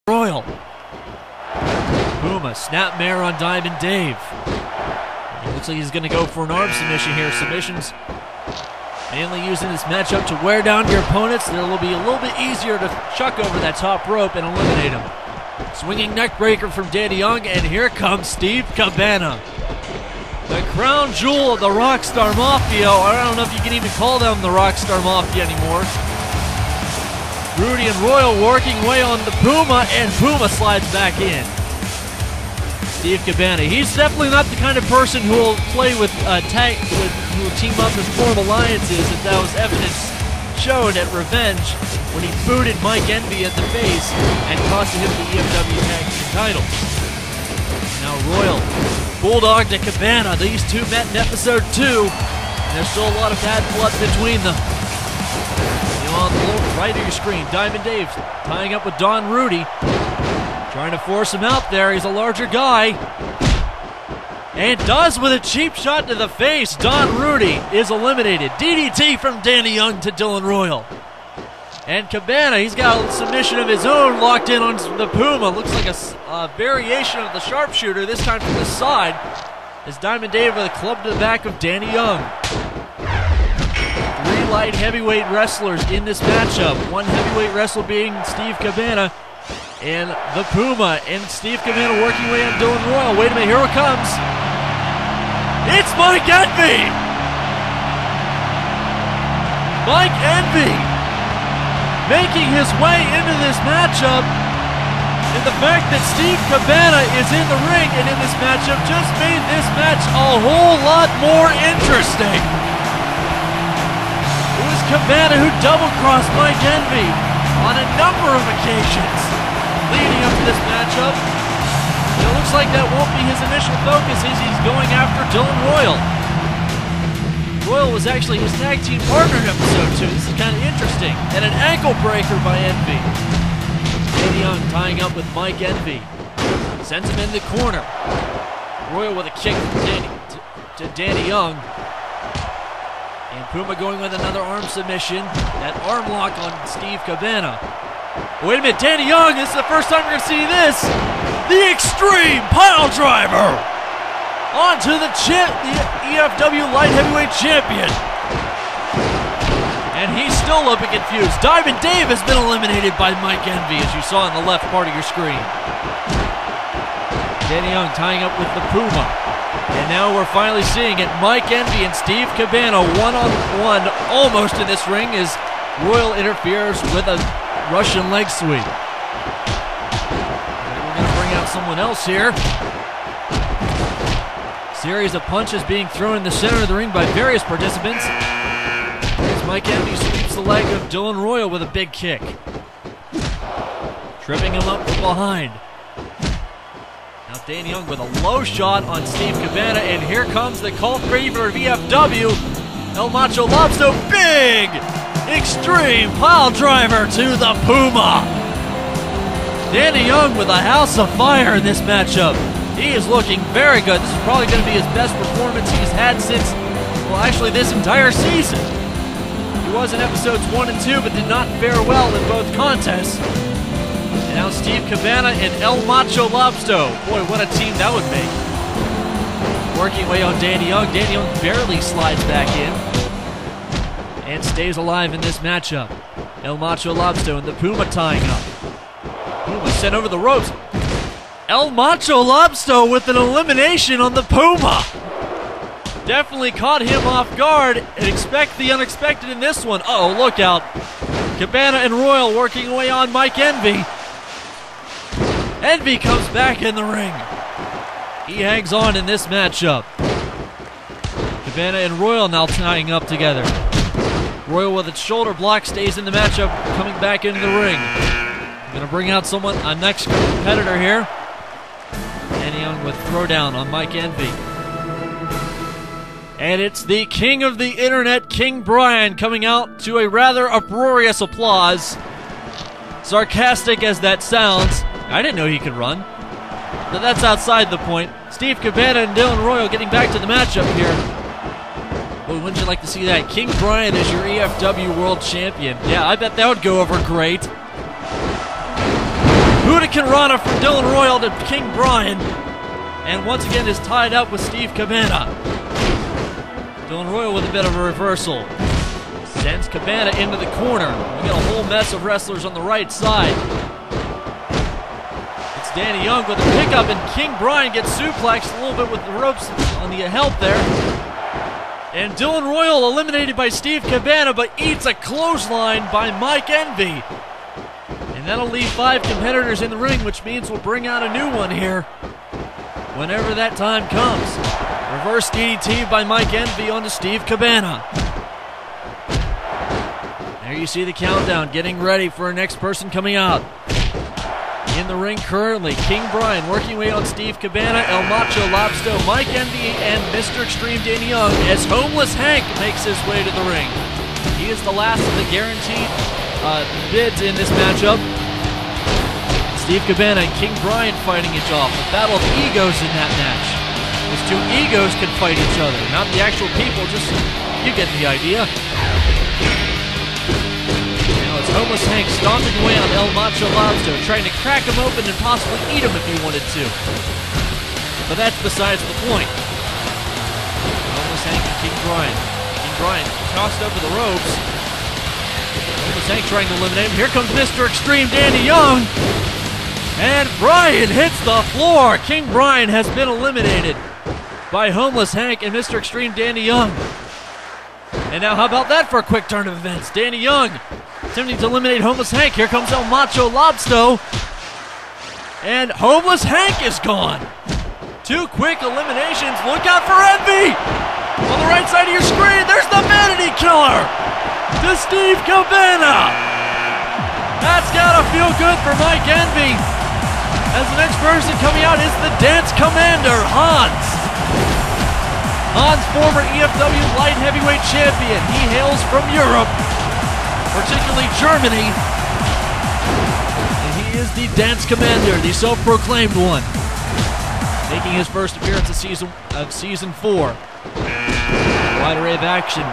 Royal. Puma, snapmare on Diamond Dave. It looks like he's going to go for an arm submission here. Submissions mainly used in this matchup to wear down your opponents. It will be a little bit easier to chuck over that top rope and eliminate him. Swinging neck breaker from Danny Young, and here comes Steve Cabana. The crown jewel of the Rockstar Mafia. I don't know if you can even call them the Rockstar Mafia anymore. Rudy and Royal working away on the Puma, and Puma slides back in. Steve Cabana, he's definitely not the kind of person who will play with who will team up and form alliances, if that was evidence shown at Revenge when he booted Mike Envy at the face and costing him the EFW Tag Team titles. Now Royal, Bulldog to Cabana. These two met in episode 2, and there's still a lot of bad blood between them. On the lower right of your screen, Diamond Dave tying up with Don Rudy, trying to force him out there. He's a larger guy, and does with a cheap shot to the face. Don Rudy is eliminated. DDT from Danny Young to Dylan Royal. And Cabana, he's got a submission of his own locked in on the Puma. Looks like a variation of the sharpshooter, this time from the side, as Diamond Dave with a club to the back of Danny Young. 3 light heavyweight wrestlers in this matchup. One heavyweight wrestler being Steve Cabana and the Puma. And Steve Cabana working away on Dylan Royal. Wait a minute, here it comes. It's Mike Envy! Mike Envy making his way into this matchup. And the fact that Steve Cabana is in the ring and in this matchup just made this match a whole lot more interesting. Cabana, who double-crossed Mike Envy on a number of occasions leading up to this matchup. It looks like that won't be his initial focus as he's going after Dylan Royal. Royal was actually his tag team partner in episode 2. This is kind of interesting. And an ankle breaker by Envy. Danny Young tying up with Mike Envy. Sends him in the corner. Royal with a kick to Danny Young. And Puma going with another arm submission. That arm lock on Steve Cabana. Wait a minute, Danny Young, this is the first time we're going to see this. The Extreme Pile Driver onto the EFW Light Heavyweight Champion. And he's still a bit confused. Diamond Dave has been eliminated by Mike Envy, as you saw on the left part of your screen. Danny Young tying up with the Puma. And now we're finally seeing it. Mike Envy and Steve Cabana one-on-one almost in this ring as Royal interferes with a Russian leg sweep. We're going to bring out someone else here. Series of punches being thrown in the center of the ring by various participants. As Mike Envy sweeps the leg of Dylan Royal with a big kick. Tripping him up from behind. Now Danny Young with a low shot on Steve Cabana, and here comes the cult favorite of EFW, El Macho Lobster. Big Extreme Pile Driver to the Puma. Danny Young with a house of fire in this matchup. He is looking very good. This is probably going to be his best performance he's had since, well, actually this entire season. He was in episodes 1 and 2, but did not fare well in both contests. And now Steve Cabana and El Macho Lobster. Boy, what a team that would make. Working away on Danny Young. Danny Young barely slides back in and stays alive in this matchup. El Macho Lobster and the Puma tying up. Puma sent over the ropes. El Macho Lobster with an elimination on the Puma. Definitely caught him off guard, and expect the unexpected in this one. Uh-oh, look out. Cabana and Royal working away on Mike Envy. Envy comes back in the ring. He hangs on in this matchup. Cabana and Royal now tying up together. Royal with its shoulder block stays in the matchup, coming back into the ring. Gonna bring out a next competitor here. Danny Young with throwdown on Mike Envy. And it's the king of the internet, King Brian, coming out to a rather uproarious applause. Sarcastic as that sounds. I didn't know he could run. But that's outside the point. Steve Cabana and Dylan Royal getting back to the matchup here. Boy, wouldn't you like to see that? King Brian is your EFW World Champion. Yeah, I bet that would go over great. Hurricane Rana from Dylan Royal to King Brian. And once again is tied up with Steve Cabana. Dylan Royal with a bit of a reversal. Sends Cabana into the corner. We got a whole mess of wrestlers on the right side. It's Danny Young with a pickup, and King Brian gets suplexed a little bit with the ropes on the help there. And Dylan Royal eliminated by Steve Cabana, but eats a clothesline by Mike Envy. And that'll leave 5 competitors in the ring, which means we'll bring out a new one here whenever that time comes. Reverse DDT by Mike Envy onto Steve Cabana. There you see the countdown, getting ready for our next person coming out. In the ring currently, King Brian working away on Steve Cabana, El Macho Lobsto, Mike Envy, and Mr. Extreme Danny Young as Homeless Hank makes his way to the ring. He is the last of the guaranteed bids in this matchup. Steve Cabana and King Brian fighting each off. A battle of egos in that match. Those 2 egos can fight each other, not the actual people, just you get the idea. It's Homeless Hank stomping away on El Macho Lobsto, trying to crack him open and possibly eat him if he wanted to. But that's besides the point. Homeless Hank and King Brian. King Brian tossed over the ropes. Homeless Hank trying to eliminate him. Here comes Mr. Extreme Danny Young. And Brian hits the floor. King Brian has been eliminated by Homeless Hank and Mr. Extreme Danny Young. And now how about that for a quick turn of events? Danny Young attempting to eliminate Homeless Hank. Here comes El Macho Lobsto. And Homeless Hank is gone. 2 quick eliminations. Look out for Envy. On the right side of your screen, there's the Vanity Killer to Steve Cabana. That's gotta feel good for Mike Envy. As the next person coming out is the Dance Commander, Hans. Hans, former EFW light heavyweight champion. He hails from Europe, particularly Germany. And he is the Dance Commander, the self-proclaimed one. Making his first appearance of season 4. Wide array of action.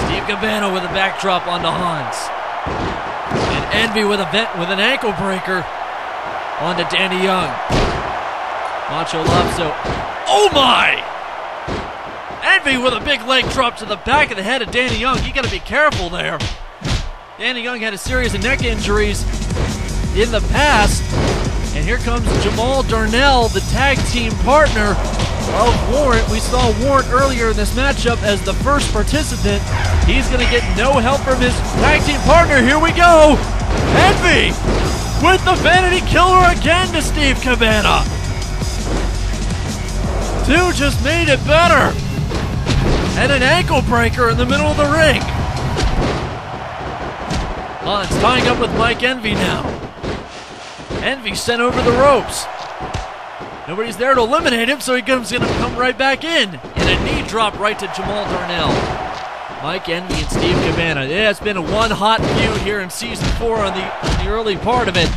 Steve Cabana with a backdrop onto Hans. And Envy with an ankle breaker onto Danny Young. Macho Lobsto. Oh my! Envy with a big leg drop to the back of the head of Danny Young. You gotta be careful there. Danny Young had a series of neck injuries in the past. And here comes Jamal Darnell, the tag team partner of Warrant. We saw Warrant earlier in this matchup as the first participant. He's going to get no help from his tag team partner. Here we go. Envy with the Vanity Killer again to Steve Cabana. 2 just made it better. And an ankle breaker in the middle of the ring. Hans tying up with Mike Envy now. Envy sent over the ropes. Nobody's there to eliminate him, so he's going to come right back in. And a knee drop right to Jamal Darnell. Mike Envy and Steve Cabana. Yeah, it's been a one hot feud here in season 4 on the early part of it.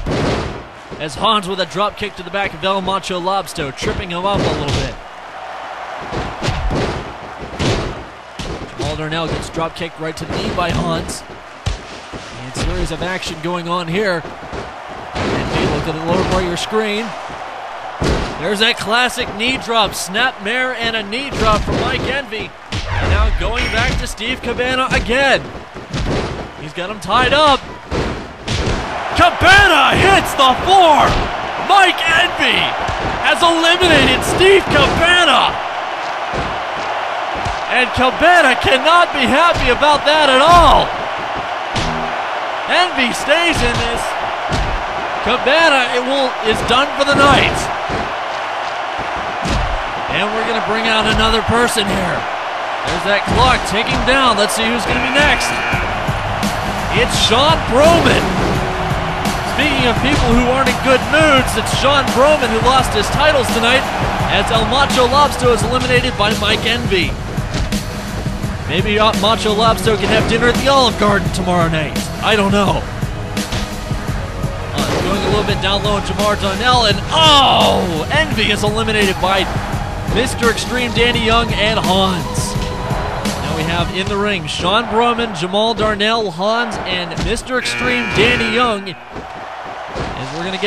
As Hans with a drop kick to the back of El Macho Lobsto, tripping him up a little bit. Jamal Darnell gets drop kicked right to the knee by Hans. And series of action going on here. Look at the lower part of your screen. There's that classic knee drop, snapmare and a knee drop from Mike Envy. And now going back to Steve Cabana again. He's got him tied up. Cabana hits the floor. Mike Envy has eliminated Steve Cabana. And Cabana cannot be happy about that at all. Envy stays in this. Cabana is done for the night. And we're going to bring out another person here. There's that clock ticking down. Let's see who's going to be next. It's Sean Broman. Speaking of people who aren't in good moods, it's Sean Broman who lost his titles tonight as El Macho Lobsto is eliminated by Mike Envy. Maybe Macho Lobsto can have dinner at the Olive Garden tomorrow night. I don't know. Going a little bit down low on Jamal Darnell, and oh! Envy is eliminated by Mr. Extreme Danny Young and Hans. Now we have in the ring Sean Broman, Jamal Darnell, Hans, and Mr. Extreme Danny Young. As we're going to get